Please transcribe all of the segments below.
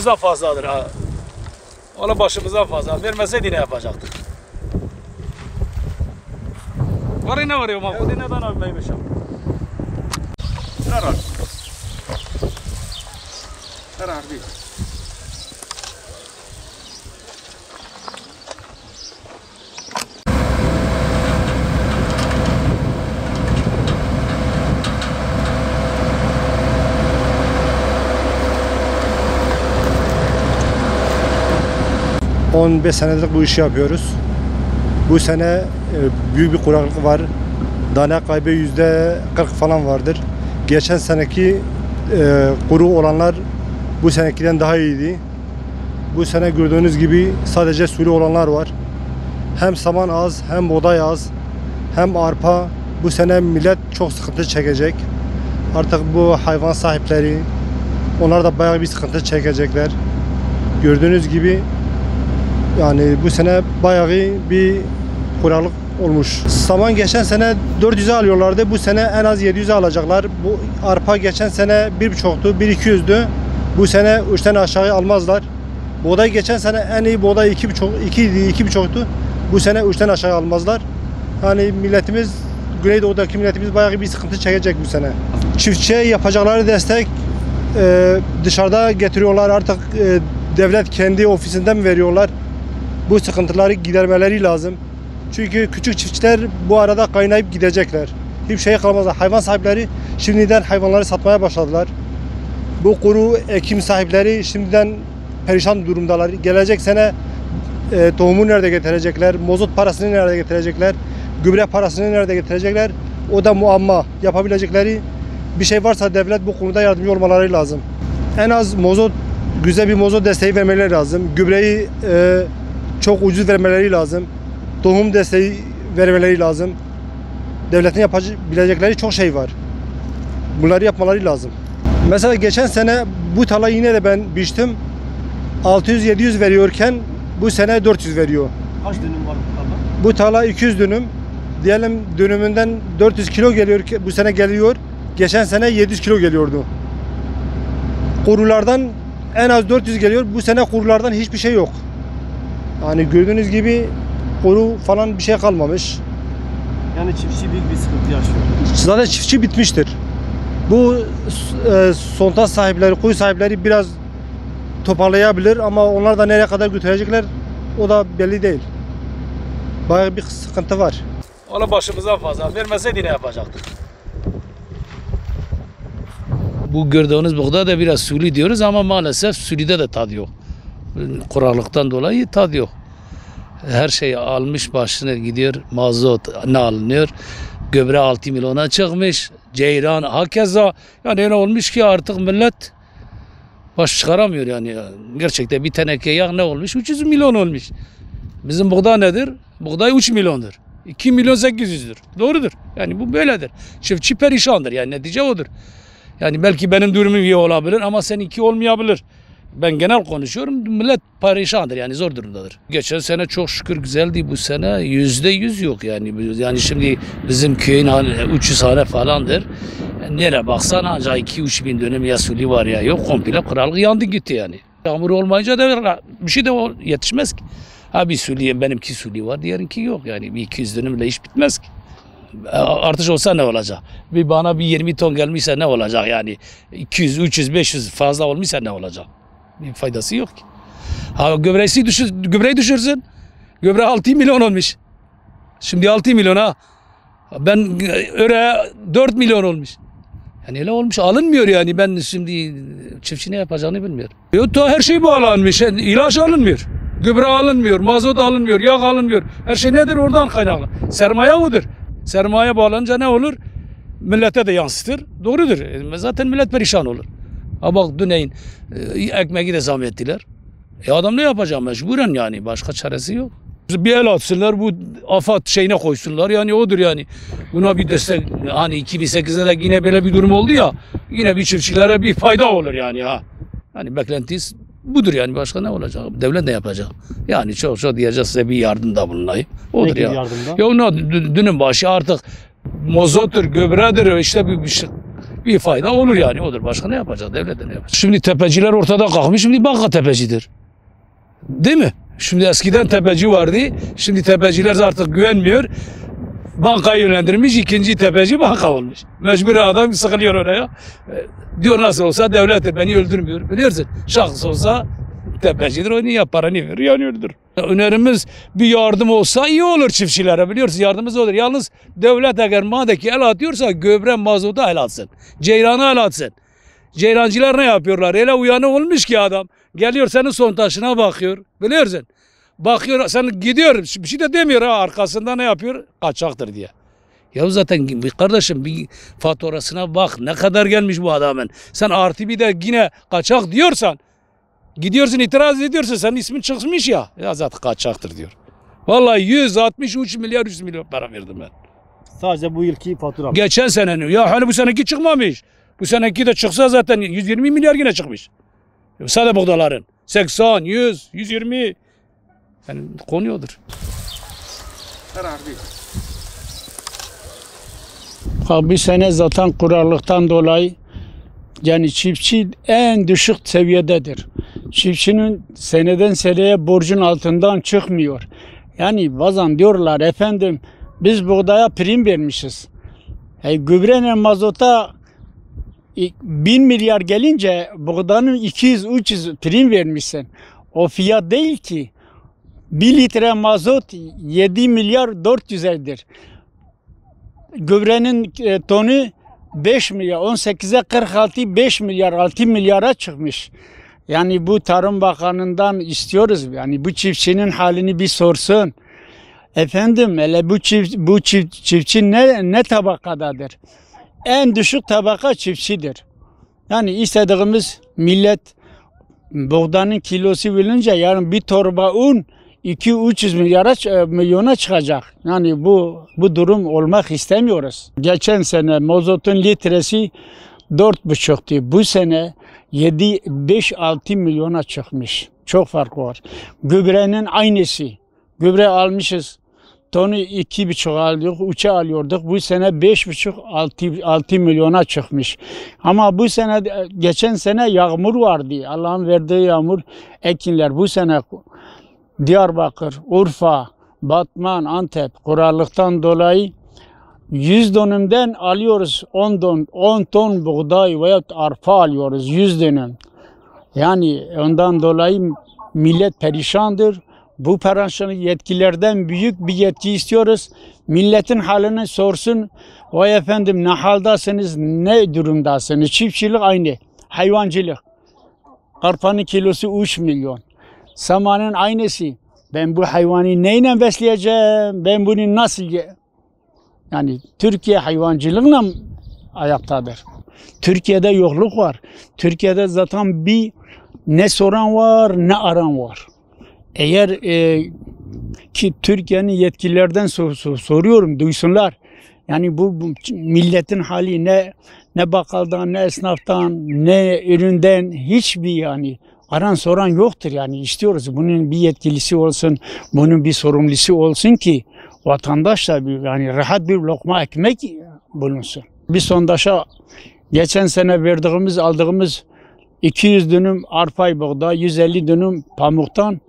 başımızdan fazladır ha. Valla başımızdan fazla. Vermeseydi ne yapacaktık? Var ne var ya? Bu neden abimeymiş ya? Karar. Karar değil. ...15 senedir bu işi yapıyoruz. Bu sene büyük bir kuraklık var. Dana kaybı %40 falan vardır. Geçen seneki kuru olanlar bu senekiden daha iyiydi. Bu sene gördüğünüz gibi sadece sulu olanlar var. Hem saman az, hem buğday az, hem arpa. Bu sene millet çok sıkıntı çekecek. Artık bu hayvan sahipleri, onlar da bayağı bir sıkıntı çekecekler. Gördüğünüz gibi yani bu sene bayağı bir kuraklık olmuş. Saman geçen sene 400'e alıyorlardı. Bu sene en az 700'e alacaklar. Bu arpa geçen sene 1,5'tu, 1,200'dü. Bu sene 3'ten aşağı almazlar. Buğday geçen sene en iyi buğday 2,5'tu. Bu sene 3'ten aşağı almazlar. Yani milletimiz, Güneydoğu'daki milletimiz bayağı bir sıkıntı çekecek bu sene. Çiftçiye yapacakları destek dışarıda getiriyorlar. Artık devlet kendi ofisinden mi veriyorlar? Bu sıkıntıları gidermeleri lazım. Çünkü küçük çiftçiler bu arada kaynayıp gidecekler. Hiçbir şey kalmaz. Hayvan sahipleri şimdiden hayvanları satmaya başladılar. Bu kuru ekim sahipleri şimdiden perişan durumdalar. Gelecek sene tohumu nerede getirecekler? Mazot parasını nerede getirecekler? Gübre parasını nerede getirecekler? O da muamma. Yapabilecekleri bir şey varsa devlet bu konuda yardımcı olmaları lazım. En az mazot, güzel bir mazot desteği vermeleri lazım. Gübreyi çok ucuz vermeleri lazım. Tohum desteği vermeleri lazım. Devletin yapabilecekleri çok şey var. Bunları yapmaları lazım. Mesela geçen sene bu tarla yine de ben biçtim. 600-700 veriyorken bu sene 400 veriyor. Kaç dönüm var bu tarla? Bu tarla 200 dönüm. Diyelim dönümünden 400 kilo geliyor, bu sene geliyor. Geçen sene 700 kilo geliyordu. Kurulardan en az 400 geliyor. Bu sene kurulardan hiçbir şey yok. Yani gördüğünüz gibi kuru falan bir şey kalmamış. Yani çiftçi büyük bir sıkıntı yaşıyor. Zaten çiftçi bitmiştir. Bu sonta sahipleri, kuyu sahipleri biraz toparlayabilir ama onlar da nereye kadar götürecekler o da belli değil. Bayağı bir sıkıntı var. Valla başımızdan fazla. Vermeseydi ne yapacaktık? Bu gördüğünüz buğday da biraz sulu diyoruz ama maalesef suluda da tadı yok. Kuraklıktan dolayı tadı yok. Her şey almış başına gidiyor. Mazot ne alınıyor? Gübre 6 milyona çıkmış. Ceyran hakeza. Yani öyle olmuş ki artık millet baş çıkaramıyor yani. Gerçekten bir teneke yağ ne olmuş? 300 milyon olmuş. Bizim buğday nedir? Buğday 3 milyondur. 2 milyon 800'dür. Doğrudur. Yani bu böyledir. Çiftçi perişandır. Yani netice odur. Yani belki benim durumum iyi olabilir ama seninki olmayabilir. Ben genel konuşuyorum. Millet perişandır yani zor durumdadır. Geçen sene çok şükür güzeldi. Bu sene %100 yok yani. Yani şimdi bizim köyün 300 hane falandır. Yani nereye baksan ancak 2-3 bin dönüm ya suli var ya yok. Komple kuralık yandı gitti yani. Yağmur olmayınca da bir şey de yetişmez ki. Ha bir suli benimki suli var diğerinki yok yani. Bir 200 dönümle iş bitmez ki. Artış olsa ne olacak? Bana bir 20 ton gelmişse ne olacak yani? 200, 300, 500 fazla olmuşsa ne olacak? Bir faydası yok ki. Ha gübreyi düşürsün. Gübre 6 milyon olmuş. Şimdi 6 milyon ha. Ben öyle 4 milyon olmuş. Yani öyle olmuş alınmıyor yani. Ben şimdi çiftçi ne yapacağını bilmiyorum. Yok da her şey bağlanmış. İlaç alınmıyor. Gübre alınmıyor. Mazot alınmıyor. Yağ alınmıyor. Her şey nedir oradan kaynaklı? Sermaye odur. Sermaye bağlanınca ne olur? Millete de yansıtır. Doğrudur. Zaten millet perişan olur. Ha bak dün ekmeği de zam ettiler. Adam ne yapacak mecburen yani. Başka çaresi yok. Bir el atsınlar bu afat şeyine koysunlar yani odur yani. Buna bir destek hani 2008'de de yine böyle bir durum oldu ya. Yine bir çiftçilere bir fayda olur yani ha. Hani beklentimiz budur yani başka ne olacak? Devlet ne yapacak? Yani çok diyeceğiz size bir yardımda bulunayım. Odur Peki, ya. Yardımda? Ya ona dünün başı artık mazottur, gübredir işte bir şey. bir fayda olur yani, odur. Başka ne yapacak? Devlet de ne yapacak? Şimdi tepeciler ortada kalkmış, şimdi banka tepecidir. Değil mi? Şimdi eskiden tepeci vardı, şimdi tepeciler artık güvenmiyor. Bankayı yönlendirmiş, ikinci tepeci banka olmuş. Mecbur adam sıkılıyor oraya. Diyor nasıl olsa devlet beni öldürmüyor. Biliyorsun, şahıs olsa tepecidir, o niye paranı veriyor, yani öldür. Önerimiz bir yardım olsa iyi olur çiftçilere, biliyorsunuz, yardımımız olur. Yalnız devlet eğer madeki el atıyorsa gübre mazota el atsın. Ceyrana el atsın. Ceyrancılar ne yapıyorlar? Öyle uyanık olmuş ki adam. Geliyor senin son taşına bakıyor. Biliyorsun. Bakıyor, sen gidiyor, bir şey de demiyor ha, arkasında ne yapıyor? Kaçaktır diye. Ya zaten bir kardeşim bir faturasına bak, ne kadar gelmiş bu adamın. Sen artı bir de yine kaçak diyorsan, gidiyorsun itiraz ediyorsun, senin ismin çıkmış ya. Ya zaten kaçaktır diyor. Vallahi 163 milyar 100 milyon para verdim ben. Sadece bu yılki fatura. Geçen senenin, ya hani bu seneki çıkmamış. Bu seneki de çıksa zaten 120 milyar yine çıkmış. Sade buğdaların 80, 100, 120. Yani konuyordur. Bir sene zaten kurarlıktan dolayı yani çiftçi en düşük seviyededir. Çiftçinin seneden seneye borcun altından çıkmıyor. Yani bazen diyorlar efendim biz buğdaya prim vermişiz. Gübreyle mazota 1000 milyar gelince buğdanın 200-300 prim vermişsin. O fiyat değil ki. 1 litre mazot 7 milyar 400'erdir. Gübrenin tonu 5 milyar, 18'e 46, 5 milyar, 6 milyara çıkmış. Yani bu Tarım Bakanı'ndan istiyoruz. Yani bu çiftçinin halini bir sorsun. Efendim hele bu çiftçi ne tabakadadır? En düşük tabaka çiftçidir. Yani istediğimiz millet buğdanın kilosu bilince yarın bir torba un 200-300 milyona çıkacak. Yani bu durum olmak istemiyoruz. Geçen sene mazotun litresi 4,5'tu. Bu sene 5-6 milyona çıkmış. Çok fark var. Gübrenin aynısı. Gübre almışız. Tonu 2,5 alıyorduk, 3'e alıyorduk. Bu sene 5,5-6 milyona çıkmış. Ama bu sene, geçen sene yağmur vardı. Allah'ın verdiği yağmur, ekinler. Bu sene Diyarbakır, Urfa, Batman, Antep kurarlıktan dolayı 100 dönümden alıyoruz 10 ton buğday veya arpa alıyoruz 100 dönüm. Yani ondan dolayı millet perişandır. Bu perişanı yetkililerden büyük bir yetki istiyoruz. Milletin halini sorsun. Vay efendim ne haldasınız, ne durumdasınız? Çiftçilik aynı, hayvancılık. Arpanın kilosu 3 milyon. Samanın aynısı. Ben bu hayvanı neyle besleyeceğim? Ben bunu nasıl Yani Türkiye hayvancılığıyla ayaktadır. Türkiye'de yokluk var. Türkiye'de zaten ne soran var ne aran var. Eğer ki Türkiye'nin yetkililerden soruyorum, duysunlar. Yani bu milletin hali ne bakkaldan, ne esnaftan, ne üründen hiçbir yani aran soran yoktur yani istiyoruz. Bunun bir yetkilisi olsun, bunun bir sorumlusu olsun ki vatandaş da yani rahat bir lokma ekmek bulunsun. Bir sondaşa geçen sene aldığımız 200 dönüm arpa buğday, 150 dönüm pamuktan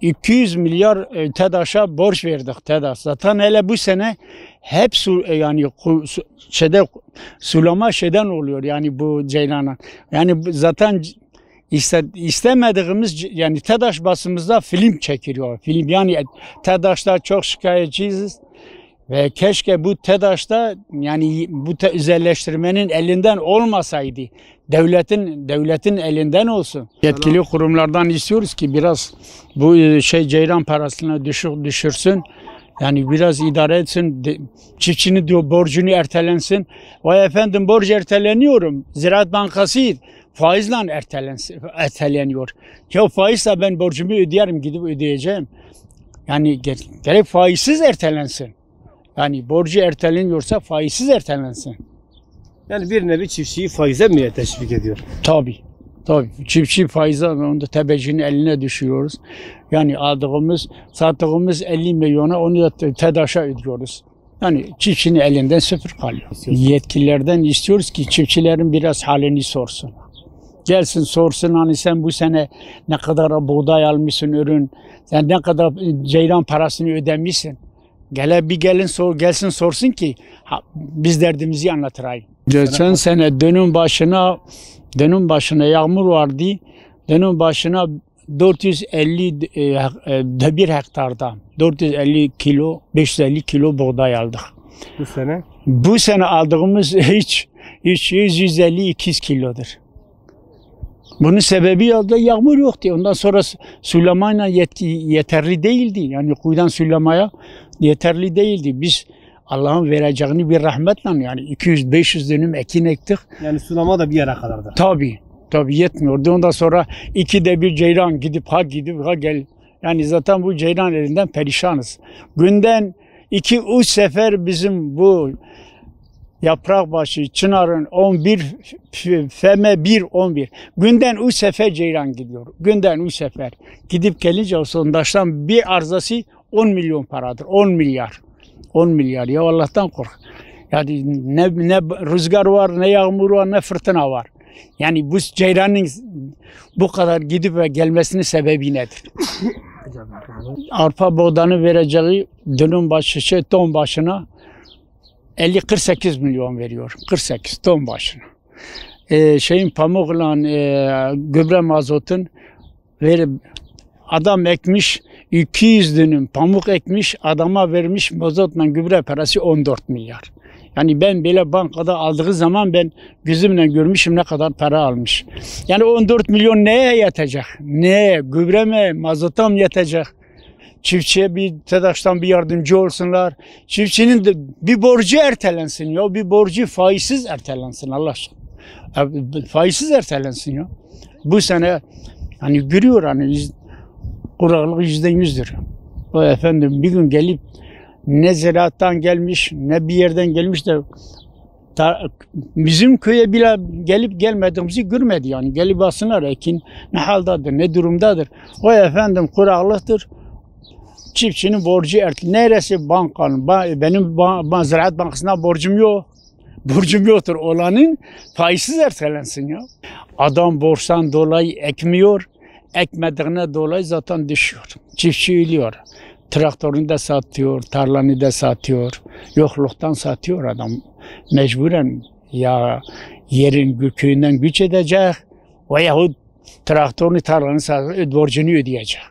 200 milyar TEDAŞ'a borç verdik TEDAŞ. Zaten hele bu sene hep sulama oluyor yani bu ceylana. Yani zaten istemediğimiz yani TEDAŞ basımızda film çekiliyor. Film yani TEDAŞ'ta çok şikayetçiyiz ve keşke bu TEDAŞ'ta yani bu özelleştirmenin elinden olmasaydı. Devletin elinden olsun. Yetkili kurumlardan istiyoruz ki biraz bu ceyran parasını düşürsün. Yani biraz idare etsin. Çiftçinin diyor borcunu ertelensin. Vay efendim borç erteleniyorum. Ziraat Bankası faizle erteleniyor. Ya faizle ben borcumu ödeyerim, gidip ödeyeceğim. Yani gerek faizsiz ertelensin. Yani borcu erteleniyorsa faizsiz ertelensin. Yani bir nevi çiftçiyi faize mi teşvik ediyor? Tabii. Çiftçi faize onu da tebecinin eline düşüyoruz. Yani sattığımız 50 milyona onu da TEDAŞ'a ödüyoruz. Yani çiftçinin elinden sıfır kalıyor. Yetkililerden istiyoruz ki çiftçilerin biraz halini sorsun. Gelsin sorsun hani sen bu sene ne kadar buğday almışsın ürün, sen ne kadar ceyran parasını ödemişsin. Gelsin sorsun ki biz derdimizi anlatırayım. Geçen sene dönüm başına yağmur vardı. Dönüm başına 450 bir hektarda 450 kilo 550 kilo buğday aldık. Bu sene? Bu sene aldığımız hiç 150-200 kilodur. Bunun sebebi da yağmur yoktu. Ondan sonra sulamayla yeterli değildi. Yani kuyudan sulamaya yeterli değildi. Biz Allah'ın vereceğini bir rahmetle yani 200-500 dönüm ekin ektik. Yani sulama da bir yere kadardı. Tabii yetmiyordu. Ondan sonra ikide bir ceyran gidip gel. Yani zaten bu ceyran elinden perişanız. Günden 2-3 sefer bizim bu Yaprakbaşı, Çınar'ın 11, FM 1-11. Günden 3 sefer ceyran gidiyor. Günden 3 sefer. Gidip gelince o sondaştan bir arzası 10 milyon paradır. 10 milyar. 10 milyar. Ya Allah'tan kork. Yani ne rüzgar var, ne yağmur var, ne fırtına var. Yani bu ceyranın bu kadar gidip ve gelmesinin sebebi nedir? Arpa buğdanı vereceği dönüm başı, ton başına 50-48 milyon veriyor. 48 ton başına. Pamukla gübre mazotun verip adam ekmiş 200 dönüm pamuk ekmiş, adama vermiş mazotla gübre parası 14 milyar. Yani ben böyle bankada aldığı zaman ben gözümle görmüşüm ne kadar para almış. Yani 14 milyon neye yetecek? Neye? Gübre mi? Mazota mı yetecek? Çiftçiye bir TEDAŞ'tan bir yardımcı olsunlar. Çiftçinin de bir borcu ertelensin ya. Bir borcu faizsiz ertelensin Allah aşkına. Faizsiz ertelensin ya. Bu sene hani görüyor hani kuraklık %100'dür. O efendim bir gün gelip ne ziraattan gelmiş ne bir yerden gelmiş de bizim köye bile gelip gelmediğimizi görmedi yani. Gelip basınlar ekin ne haldadır ne durumdadır. O efendim kuraklıktır. Çiftçinin borcu neresi bankanın? Benim Ziraat Bankası'na borcum yok. Borcum yoktur. Olanın faizsiz ertelensin ya. Adam borçtan dolayı ekmiyor. Ekmediğine dolayı zaten düşüyor. Çiftçi ölüyor. Traktörünü de satıyor, tarlanı da satıyor. Yokluktan satıyor adam. Mecburen ya yerin köyünden güç edecek veyahut traktörünü tarlanı satıyor, borcunu ödeyecek.